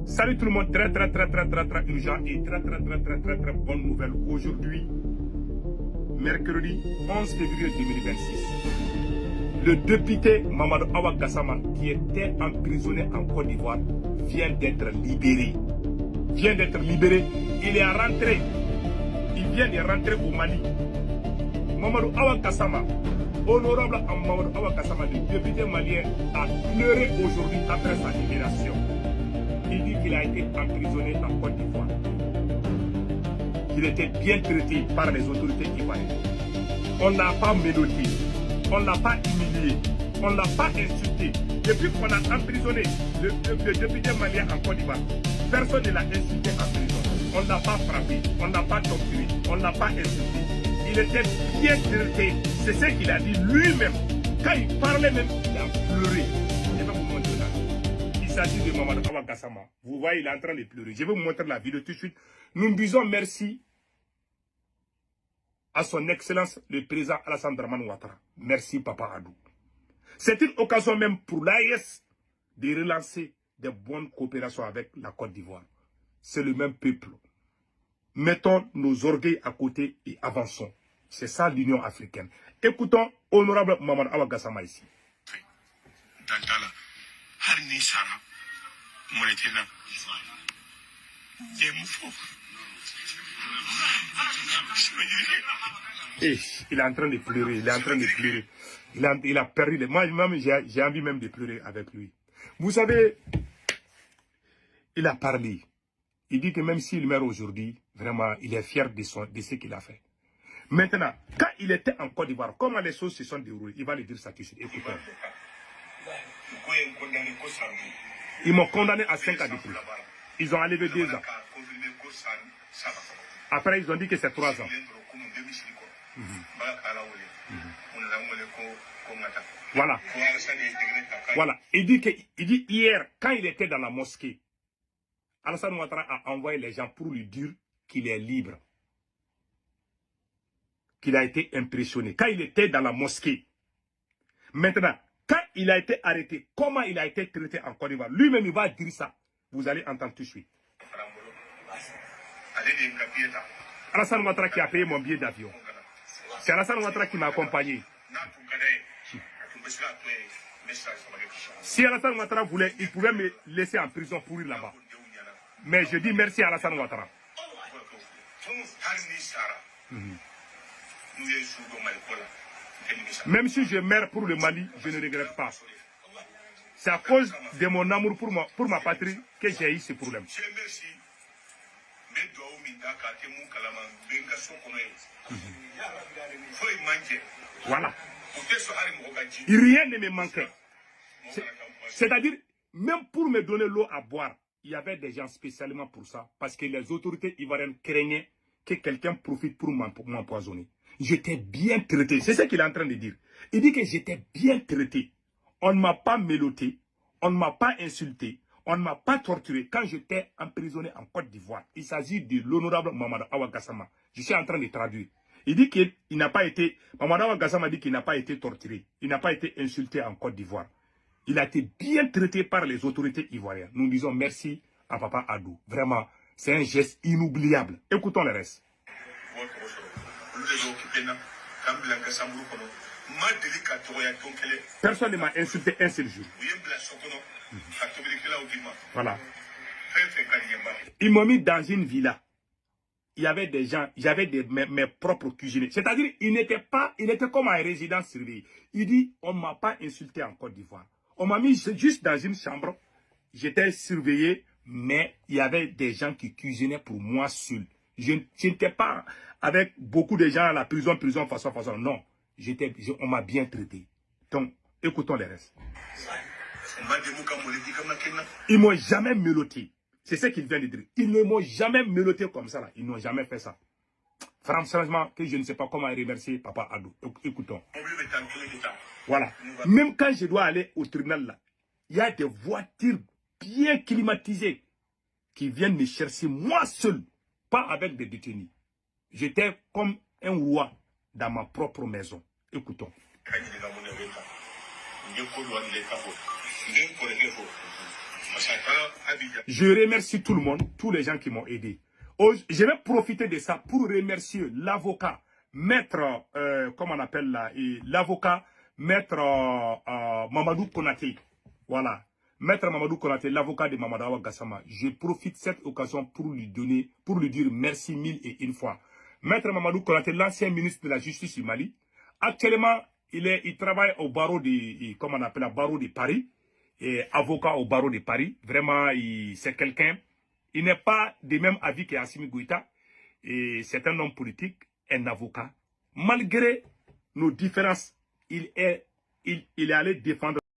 Salut tout le monde, très urgent et très bonne nouvelle. Aujourd'hui, mercredi 11 février 2026, le député Mamadou Awa Gassama, qui était emprisonné en Côte d'Ivoire, vient d'être libéré. Il est rentré. Il vient de rentrer au Mali. Mamadou Awa Gassama, honorable Mamadou Awa Gassama, le député malien, a pleuré aujourd'hui après sa libération. Il dit qu'il a été emprisonné en Côte d'Ivoire. Qu'il était bien traité par les autorités ivoiriennes. On n'a pas mélodé, on n'a pas humilié, on n'a pas insulté. Depuis qu'on a emprisonné le député malien en Côte d'Ivoire, personne ne l'a insulté en prison. On n'a pas frappé, on n'a pas torturé, on n'a pas insulté. Il était bien traité. C'est ce qu'il a dit lui-même. Quand il parlait même, il a pleuré. Je vais vous montrer là. Il s'agit de Mamadou Awa Gassama. Vous voyez, il est en train de pleurer. Je vais vous montrer la vidéo tout de suite. Nous disons merci à son excellence, le président Alassane Dramane Ouattara. Merci, Papa Adou. C'est une occasion même pour l'AES de relancer de bonnes coopérations avec la Côte d'Ivoire. C'est le même peuple. Mettons nos orgueils à côté et avançons. C'est ça l'Union africaine. Écoutons honorable Mamadou Awa Gassama ici. Il est en train de pleurer, il est en train de pleurer. Il a perdu les... Moi, j'ai envie même de pleurer avec lui. Vous savez, il a parlé. Il dit que même s'il meurt aujourd'hui, vraiment, il est fier de ce qu'il a fait. Maintenant, quand il était en Côte d'Ivoire, comment les choses se sont déroulées, il va le dire ça tout de suite. Écoutez. Ils m'ont condamné à 5 ans de prison. Ils ont enlevé 2 ans. Après, ils ont dit que c'est 3 ans. Voilà. Voilà. Il dit hier, quand il était dans la mosquée, Alassane Ouattara a envoyé les gens pour lui dire qu'il est libre. Qu'il a été impressionné. Quand il était dans la mosquée. Maintenant, quand il a été arrêté, comment il a été traité en Côte d'Ivoire, lui-même il va dire ça. Vous allez entendre tout de suite. Alassane Ouattara qui a payé mon billet d'avion. C'est Alassane Ouattara qui m'a accompagné. Si Alassane Ouattara voulait, il pouvait me laisser en prison pour ir là-bas. Mais je dis merci à Alassane Ouattara. Même si je meurs pour le Mali, je ne regrette pas. C'est à cause de mon amour pour ma patrie que j'ai eu ce problème. Voilà. Rien ne me manquait. C'est-à-dire, même pour me donner l'eau à boire, il y avait des gens spécialement pour ça. Parce que les autorités ivoiriennes craignaient que quelqu'un profite pour m'empoisonner. J'étais bien traité. C'est ce qu'il est en train de dire. Il dit que j'étais bien traité. On ne m'a pas mélotté. On ne m'a pas insulté. On ne m'a pas torturé quand j'étais emprisonné en Côte d'Ivoire. Il s'agit de l'honorable Mamadou Awa Gassama. Je suis en train de traduire. Il dit qu'il n'a pas été... Mamadou Awa Gassama dit qu'il n'a pas été torturé. Il n'a pas été insulté en Côte d'Ivoire. Il a été bien traité par les autorités ivoiriennes. Nous disons merci à Papa Adou. Vraiment, c'est un geste inoubliable. Écoutons le reste. Personne ne m'a insulté un seul jour. Voilà. Ils m'ont mis dans une villa. Il y avait des gens, j'avais mes propres cuisiniers. C'est-à-dire, il était comme un résident surveillé. Il dit, on ne m'a pas insulté en Côte d'Ivoire. On m'a mis juste dans une chambre. J'étais surveillé, mais il y avait des gens qui cuisinaient pour moi seul. Je n'étais pas avec beaucoup de gens à la prison, façon. Non, on m'a bien traité. Donc, écoutons les restes. Ils ne m'ont jamais mélotté. C'est ce qu'il vient de dire. Ils ne m'ont jamais mélotté comme ça. Là. Ils n'ont jamais fait ça. Franchement, que je ne sais pas comment remercier Papa Adou. Écoutons. Voilà. Même quand je dois aller au tribunal, là, il y a des voitures bien climatisées qui viennent me chercher moi seul, pas avec des détenus. J'étais comme un roi dans ma propre maison. Je remercie tout le monde, tous les gens qui m'ont aidé. Je vais profiter de ça pour remercier l'avocat, maître, comment on appelle là, l'avocat, maître Mamadou Konaté. Voilà. Maître Mamadou Konaté, l'avocat de Mamadou Awa Gassama. Je profite de cette occasion pour lui donner, pour lui dire merci mille et une fois. Maître Mamadou Konaté, l'ancien ministre de la Justice du Mali. Actuellement, il travaille au barreau de, comment on appelle, barreau de Paris. Et avocat au barreau de Paris. Vraiment, c'est quelqu'un. Il n'est pas des mêmes avis qu'Assimi Goïta. Et c'est un homme politique, un avocat. Malgré nos différences, il est allé défendre